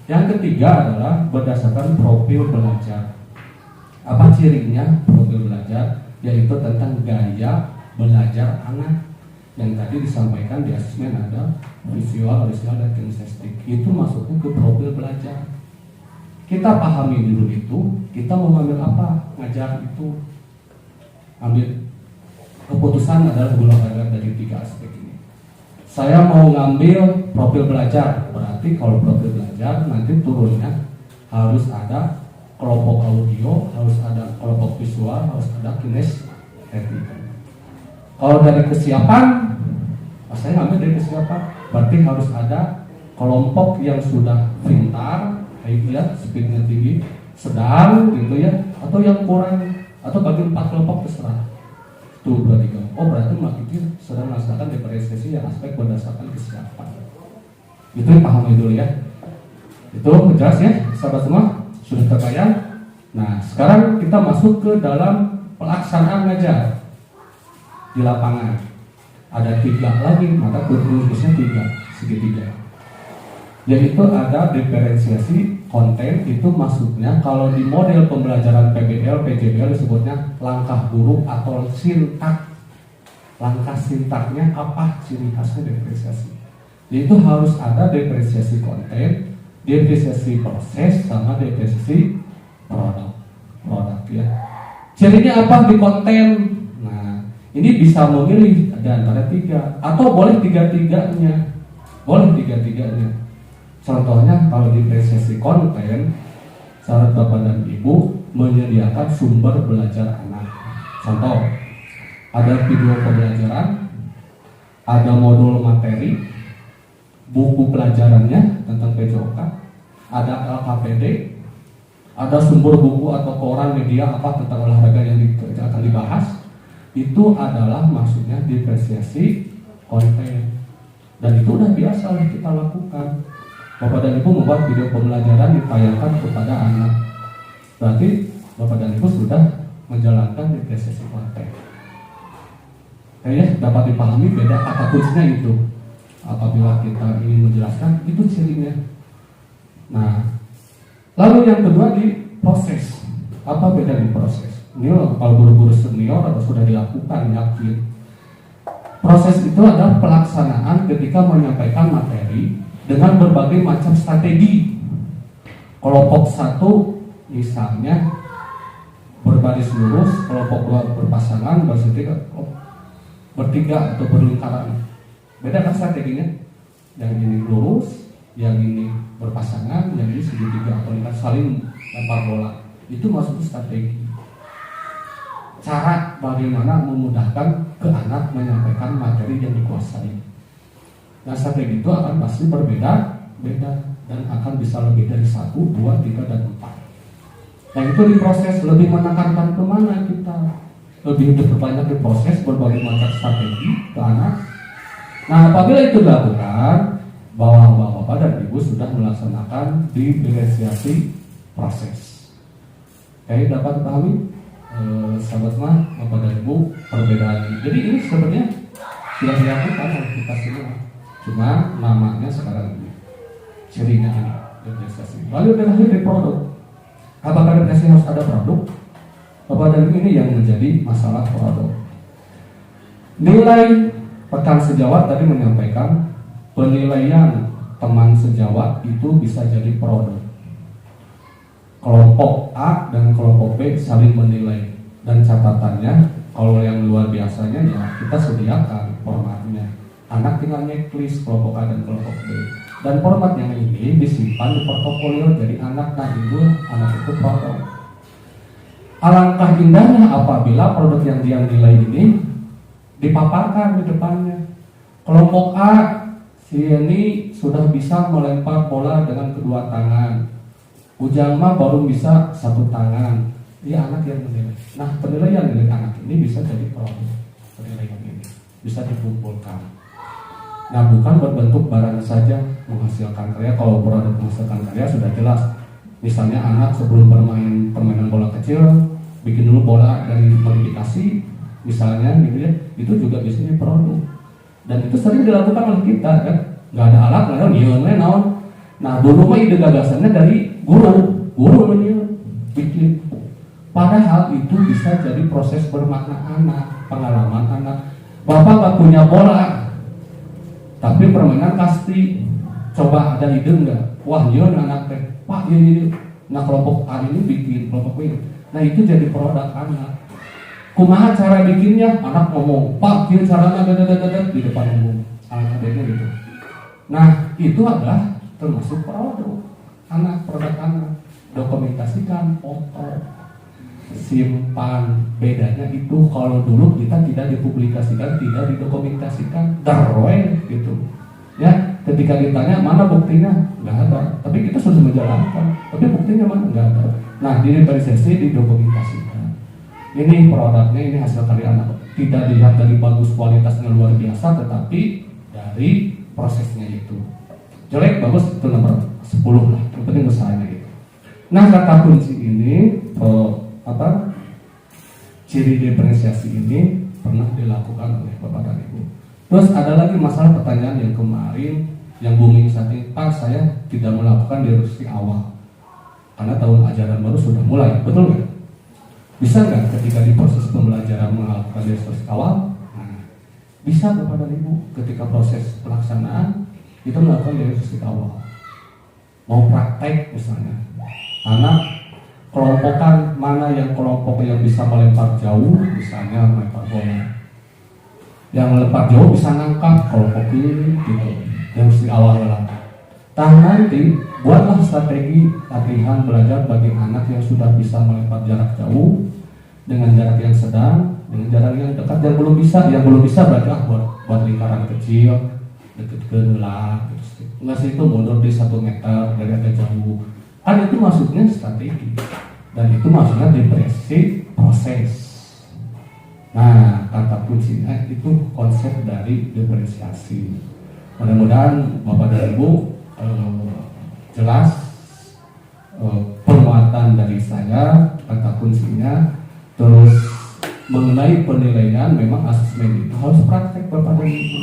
Yang ketiga adalah berdasarkan profil belajar. Apa cirinya profil belajar? Yaitu tentang gaya belajar anak. Yang tadi disampaikan di asesmen ada visual, dan kinestetik. Itu masuknya ke profil belajar. Kita pahami dulu itu, kita mau ngambil apa? Ngajar itu. Ambil keputusan adalah gula-gula dari 3 aspek ini. Saya mau ngambil profil belajar, berarti kalau profil belajar nanti turunnya harus ada kelompok audio, harus ada kelompok visual, harus ada kinestetik. Kalau dari kesiapan, saya ngambil dari kesiapan, berarti harus ada kelompok yang sudah pintar, ya, speednya tinggi, sedang gitu ya, atau yang kurang, atau bagi 4 kelompok terserah. Tuh berarti berarti makin sedang melaksanakan diferensiasi yang aspek berdasarkan kesiapan. Itu yang pahami dulu ya. Itu jelas ya, sahabat semua sudah terbayang. Nah, sekarang kita masuk ke dalam pelaksanaan ngajar di lapangan. Ada 3 lagi, maka rumusnya 3 segitiga. Yaitu ada diferensiasi konten. Itu maksudnya kalau di model pembelajaran PBL, PJBL disebutnya langkah guru atau sintak. Langkah sintaknya apa? Ciri khasnya diferensiasi. Yaitu harus ada diferensiasi konten, diferensiasi proses, sama diferensiasi produk ya. Cirinya apa di konten? Nah, ini bisa memilih ada antara 3 atau boleh 3-3-nya. Boleh 3-3-nya. Contohnya kalau diferensiasi konten, syarat Bapak dan Ibu menyediakan sumber belajar anak. Contoh, ada video pembelajaran, ada modul materi, buku pelajarannya tentang PJOK, ada LKPD, ada sumber buku atau koran media apa tentang olahraga yang akan dibahas. Itu adalah maksudnya diferensiasi konten. Dan itu udah biasa kita lakukan. Bapak dan Ibu membuat video pembelajaran ditayangkan kepada anak. Berarti Bapak dan Ibu sudah menjalankan diferensiasi konten. Kayaknya dapat dipahami beda kata kuncinya itu. Apabila kita ingin menjelaskan, itu cirinya. Nah, lalu yang kedua di proses. Apa beda di proses? Ini kalau guru-guru senior atau sudah dilakukan, yakin. Proses itu adalah pelaksanaan ketika menyampaikan materi dengan berbagai macam strategi. Kelompok satu misalnya berbaris lurus, kelompok dua berpasangan, bertiga atau berlingkaran. Beda kan strateginya? Yang ini lurus, yang ini berpasangan, yang ini segitiga atau lingkar, saling lempar bola. Itu maksudnya strategi. Cara bagaimana memudahkan ke anak menyampaikan materi yang dikuasai. Nah, strategi itu akan pasti berbeda-beda dan akan bisa lebih dari 1, 2, 3, dan 4. Nah, itu diproses lebih menekankan kemana kita, lebih diperbanyak diproses berbagai macam strategi ke anak. Nah, apabila itu dilakukan, bahwa Bapak dan Ibu sudah melaksanakan diferensiasi proses. Oke, dapat dipahami? Sahabat mah, Bapak dan Ibu, perbedaan. Jadi ini sebenarnya sudah dilakukan oleh kita semua. Cuma namanya sekarang ini, cirinya ini diferensiasi. Lalu terakhir di produk. Apakah diferensiasi harus ada produk? Bapak dan Ibu, ini yang menjadi masalah produk. Nilai rekan sejawat tadi menyampaikan penilaian teman sejawat itu bisa jadi produk. Kelompok A dan kelompok B saling menilai, dan catatannya kalau yang luar biasanya ya kita sediakan formatnya. Anak tinggal checklist kelompok A dan kelompok B, dan format yang ini disimpan di portofolio jadi anak itu produk. Alangkah indahnya apabila produk yang dia nilai ini dipaparkan di depannya. Kelompok A, si ini sudah bisa melempar bola dengan kedua tangan. Ujang mah baru bisa 1 tangan. Dia anak yang menilai. Nah, penilaian dari anak ini bisa jadi produk. Penilaian ini bisa dikumpulkan. Nah, bukan berbentuk barang saja menghasilkan karya. Kalau produk menghasilkan karya sudah jelas. Misalnya anak sebelum bermain permainan bola kecil, bikin dulu bola dari modifikasi, misalnya gitu ya, itu juga biasanya produk. Dan itu sering dilakukan oleh kita kan. Nggak ada alat, nggak ada nilai naon. Nah, dulu mah ide gagasannya dari guru bikin. Padahal itu bisa jadi proses bermakna anak, pengalaman anak. Bapak nggak punya bola, tapi permainan kasti. Coba ada ide nggak? Wah, iya anak teh. Pak, iya. Nah, kelompok A ini bikin, kelompok B. Nah, itu jadi produk anak. Kumaha cara bikinnya? Anak ngomong, Pak, iya caranya di depan umum. Anak-anaknya gitu. Nah, itu adalah termasuk produk anak, produk anak. Dokumentasikan, foto, simpan. Bedanya itu kalau dulu kita tidak dipublikasikan, tidak didokumentasikan, darwe gitu. Ya, ketika ditanya mana buktinya, nggak ada. Tapi kita sudah menjalankan. Tapi buktinya mana, nggak ada. Nah, di diferensiasi didokumentasikan. Ini produknya, ini hasil karya anak. Tidak dilihat dari bagus kualitasnya luar biasa, tetapi dari prosesnya itu. Jelek bagus itu nomor 10 lah. Yang penting usahanya itu. Nah, kata kunci ini ciri diferensiasi ini pernah dilakukan oleh Bapak dan Ibu. Terus ada lagi masalah pertanyaan yang kemarin yang booming saat ini, Pak, saya tidak melakukan diskusi awal karena tahun ajaran baru sudah mulai, betul nggak? Bisa nggak ketika di proses pembelajaran melakukan diskusi awal? Nah, bisa Bapak dan Ibu ketika proses pelaksanaan itu melakukan diskusi awal. Mau praktek misalnya, anak kelompokan mana yang kelompok yang bisa melempar jauh, misalnya melempar bola. Yang melempar jauh bisa ngangkat kelompok ini gitu. Yang di awal lah. Nanti buatlah strategi latihan belajar bagi anak yang sudah bisa melempar jarak jauh dengan jarak yang sedang, dengan jarak yang dekat. Yang belum bisa berarti buat lingkaran kecil, deket lah. Nggak sih itu mundur di 1 meter dari agak jauh. Kan itu maksudnya strategi. Dan itu maksudnya diferensiasi proses. Nah, kata kuncinya itu konsep dari diferensiasi. Mudah-mudahan Bapak dan Ibu jelas penguatan dari saya, kata kuncinya. Terus mengenai penilaian, memang asesmen itu harus praktek Bapak dan Ibu.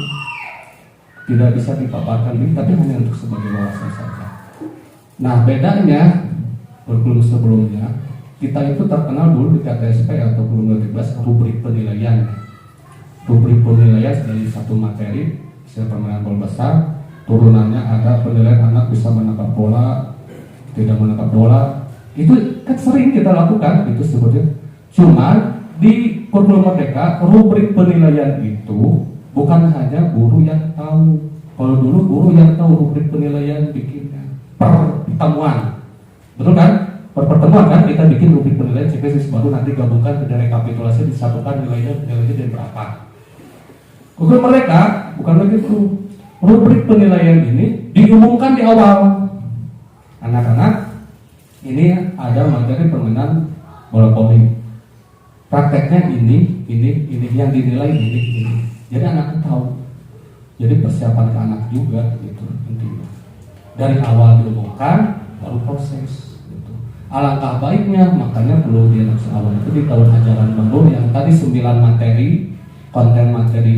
Tidak bisa dipaparkan ini, tapi hanya untuk sebagai wawasan saja. Nah, bedanya kurikulum sebelumnya, kita itu terkenal dulu di KTSP atau kurikulum 13 rubrik penilaian. Rubrik penilaian dari satu materi, misalnya permainan bola besar, turunannya ada penilaian anak bisa menangkap bola, tidak menangkap bola. Itu kan sering kita lakukan, itu sebetulnya. Cuma di kurikulum Merdeka, rubrik penilaian itu bukan hanya guru yang tahu. Kalau dulu guru yang tahu rubrik penilaian bikinnya per pertemuan, betul kan? Per pertemuan kan kita bikin rubrik penilaian CPSIS, baru nanti gabungkan ke rekapitulasi, disatukan nilainya dari berapa. Kurikulum Merdeka bukan begitu. Rubrik penilaian ini diumumkan di awal. Anak-anak, ini ada materi permainan bola voli. Prakteknya ini yang dinilai ini. Jadi anak tahu. Jadi persiapan ke anak juga gitu intinya. Dari awal diumumkan, baru proses. Gitu. Alangkah baiknya, makanya perlu di awal itu di tahun ajaran baru yang tadi 9 materi, konten materi,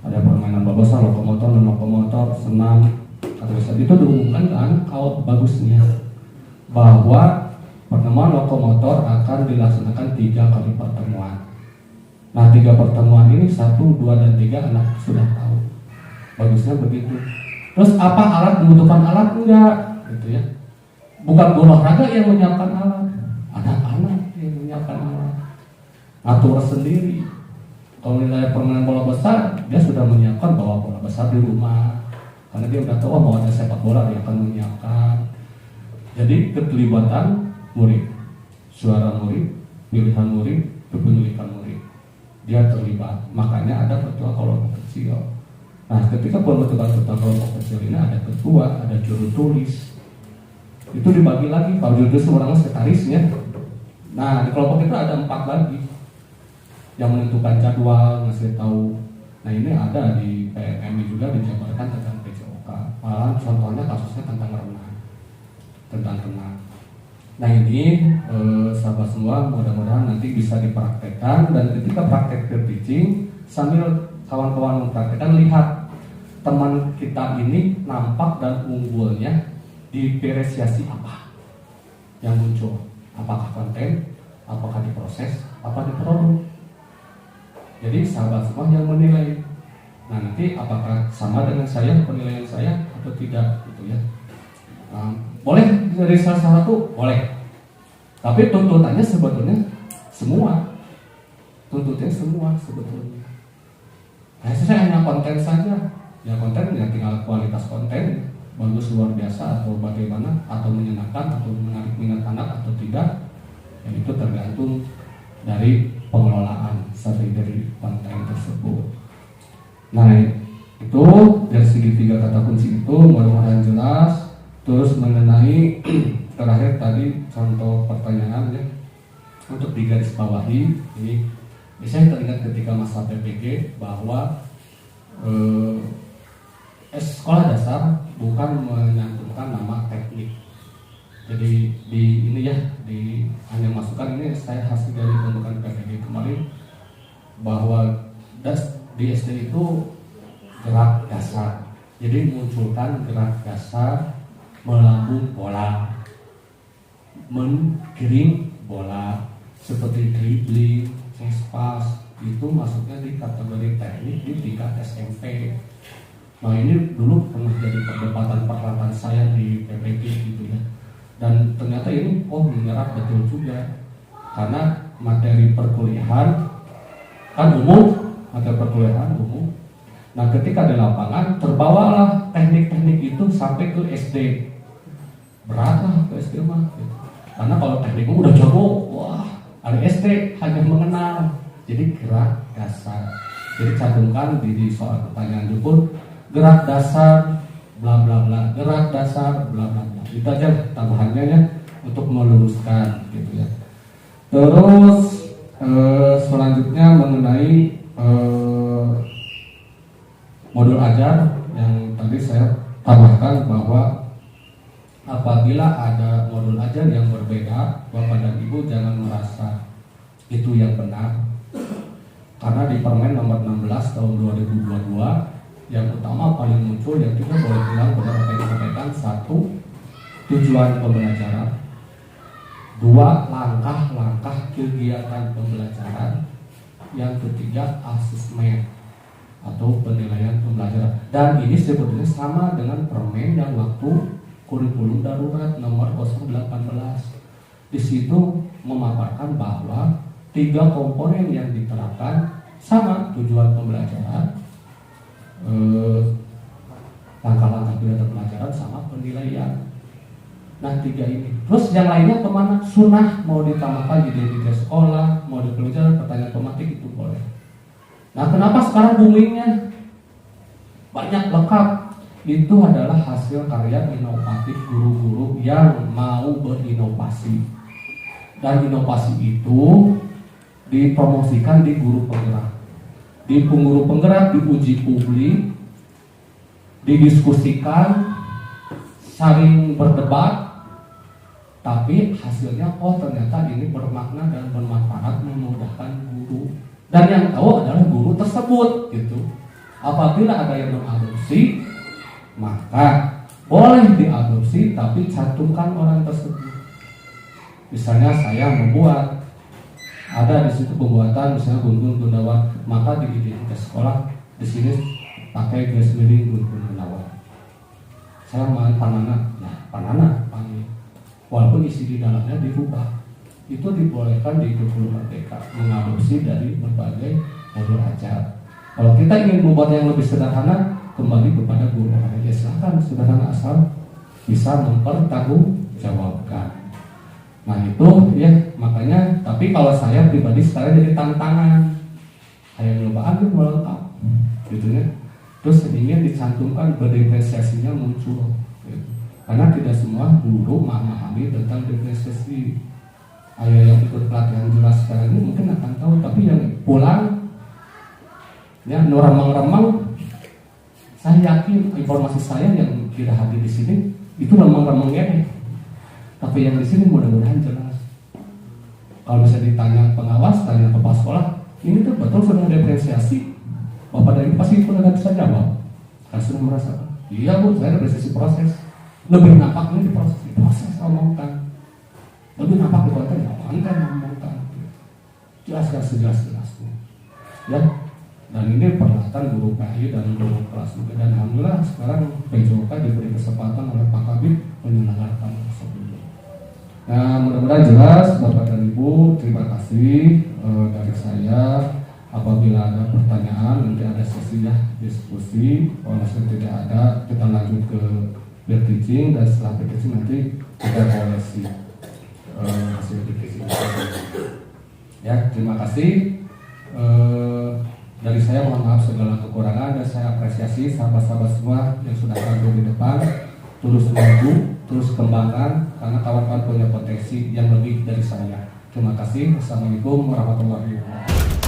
ada permainan babasa, lokomotor, non-lokomotor, senam, atau itu diumumkan ke anak. Kalau bagusnya bahwa pertemuan lokomotor akan dilaksanakan 3 kali pertemuan. Nah, 3 pertemuan ini 1, 2, dan 3 anak sudah tahu. Bagusnya begitu. Terus apa alat, membutuhkan alat enggak? Gitu ya. Bukan guru olahraga yang menyiapkan alat, anak-anak yang menyiapkan alat. Atur sendiri. Kalau nilai permainan bola besar, dia sudah menyiapkan bawa bola besar di rumah. Karena dia udah tahu mau ada sepak bola, dia akan menyiapkan. Jadi keterlibatan murid, suara murid, pilihan murid, kepemilikan murid, dia terlibat. Makanya ada ketua kelompok kecil. Nah, ketika pembentukan ketua kelompok kecil ini ada ketua, ada juru tulis. Itu dibagi lagi. Kalau juru tulis orangnya sekretarisnya. Nah, di kelompok itu ada 4 lagi yang menentukan jadwal, ngasih tahu. Nah, ini ada di PMI juga dijabarkan tentang PJOK. Malah contohnya kasusnya tentang renang, tentang renang. Nah, ini sahabat semua, mudah-mudahan nanti bisa dipraktekkan, dan ketika praktek peer teaching sambil kawan-kawan mempraktekkan, lihat teman kita ini nampak dan unggulnya, diferensiasi apa yang muncul, apakah konten, apakah diproses, apa di produk. Jadi sahabat semua yang menilai. Nah, nanti apakah sama dengan saya, penilaian saya atau tidak gitu ya. Boleh dari salah satu, boleh. Tapi tuntutannya sebetulnya semua. Tuntutannya semua sebetulnya. Nah, saya hanya konten saja. Ya konten ya tinggal kualitas konten, bagus luar biasa atau bagaimana, atau menyenangkan atau menarik minat anak atau tidak. Ya, itu tergantung dari pengelolaan dari konten tersebut. Nah, itu dari segi 3 kata kunci itu mudah-mudahan jelas. Terus mengenai terakhir tadi contoh pertanyaan ya, untuk digarisbawahi ini, saya teringat ketika masa PPG bahwa sekolah dasar bukan menyantumkan nama teknik. Jadi di ini ya, di hanya masukan ini saya hasil dari pembentukan PPG kemarin bahwa di SD itu gerak dasar. Jadi munculkan gerak dasar, melambung bola, menggiring bola, seperti dribbling, pass, itu masuknya di kategori teknik di tingkat SMP. Nah, ini dulu pernah jadi perdebatan peralatan saya di PPG gitu ya. Dan ternyata ini menyerap betul juga, karena materi perkuliahan kan umum, materi perkuliahan umum. Nah, ketika di lapangan terbawalah teknik-teknik itu sampai ke SD. Berat lah ke SD mah gitu. Karena kalau teknik udah jago, wah, ada SD hanya mengenal. Jadi gerak dasar. Jadi cantumkan di soal pertanyaan itu, gerak dasar bla bla bla, gerak dasar bla bla bla. Itu aja tambahannya ya, untuk meluruskan gitu ya. Terus selanjutnya mengenai modul ajar yang tadi saya tambahkan bahwa apabila ada modul ajar yang berbeda, Bapak dan Ibu jangan merasa itu yang benar. Karena di Permen nomor 16 tahun 2022 yang utama paling muncul yang kita boleh bilang pada apa yang disampaikan, 1. Tujuan pembelajaran, 2. Langkah-langkah kegiatan pembelajaran, yang ketiga asesmen atau penilaian pembelajaran. Dan ini sebetulnya sama dengan permen yang waktu kurikulum darurat nomor 018. Di situ memaparkan bahwa 3 komponen yang diterapkan sama, tujuan pembelajaran, langkah-langkah kegiatan pembelajaran sama penilaian. Nah 3 ini. Terus yang lainnya kemana? Sunnah mau ditambahkan di sekolah, mau di pelajaran, pertanyaan pematik itu boleh. Nah kenapa sekarang boomingnya banyak lengkap? Itu adalah hasil karya inovatif guru-guru yang mau berinovasi. Dan inovasi itu dipromosikan di guru penggerak. Di guru penggerak diuji publik, didiskusikan, saling berdebat. Tapi hasilnya ternyata ini bermakna dan bermanfaat, memudahkan guru. Dan yang tahu adalah guru tersebut gitu. Apabila ada yang mengadopsi, maka boleh diadopsi tapi cantumkan orang tersebut. Misalnya saya membuat, ada di situ pembuatan misalnya Gun-Gun Gunawan, maka di identitas sekolah di sini pakai garis miring Gun-Gun Gunawan. Saya main Panana, nah Panana panggil. Walaupun isi di dalamnya dirubah, itu dibolehkan di kurikulum merdeka, mengadopsi dari berbagai modul ajar. Kalau kita ingin membuat yang lebih sederhana, kembali kepada guru. Ya silakan, sederhana asal bisa mempertanggungjawabkan. Nah itu ya makanya. Tapi kalau saya pribadi sekarang jadi tantangan, kayak perlombaan itu melengkap, gitu ya. Terus ingin dicantumkan berdiferensiasinya muncul. Gitu. Karena tidak semua guru memahami tentang diferensiasi. Ayah yang ikut pelatihan jelas sekarang ini mungkin akan tahu, tapi yang pulang ya remang-remang, saya yakin informasi saya yang tidak hadir di sini itu remang-remang ya. Tapi yang di sini mudah-mudahan jelas. Kalau bisa ditanya pengawas, tanya kepala sekolah, ini tuh betul sudah diferensiasi. Bapak dari pasti itu nggak bisa jawab. Kan sudah merasakan. Iya bu, saya diferensiasi proses. Lebih nampaknya di proses omongkan. Lebih nampak di konten omongkan. Jelaskan sejelas-jelasnya. Ya. Dan ini peralatan guru PAI dan guru kelas juga. Dan alhamdulillah sekarang PJOK diberi kesempatan oleh Pak Kabid menyelenggarakan tersebut. Nah mudah-mudahan jelas Bapak dan Ibu. Terima kasih dari saya. Apabila ada pertanyaan nanti ada sesi ya diskusi. Kalau misalnya tidak ada, kita lanjut ke peer teaching, dan setelah peer teaching nanti kita evaluasi hasil peer teaching. Ya terima kasih. Dari saya mohon maaf segala kekurangan, dan saya apresiasi sahabat-sahabat semua yang sudah tampil di depan. Terus maju, terus kembangkan, karena kawan-kawan punya potensi yang lebih dari saya. Terima kasih. Assalamualaikum warahmatullahi wabarakatuh.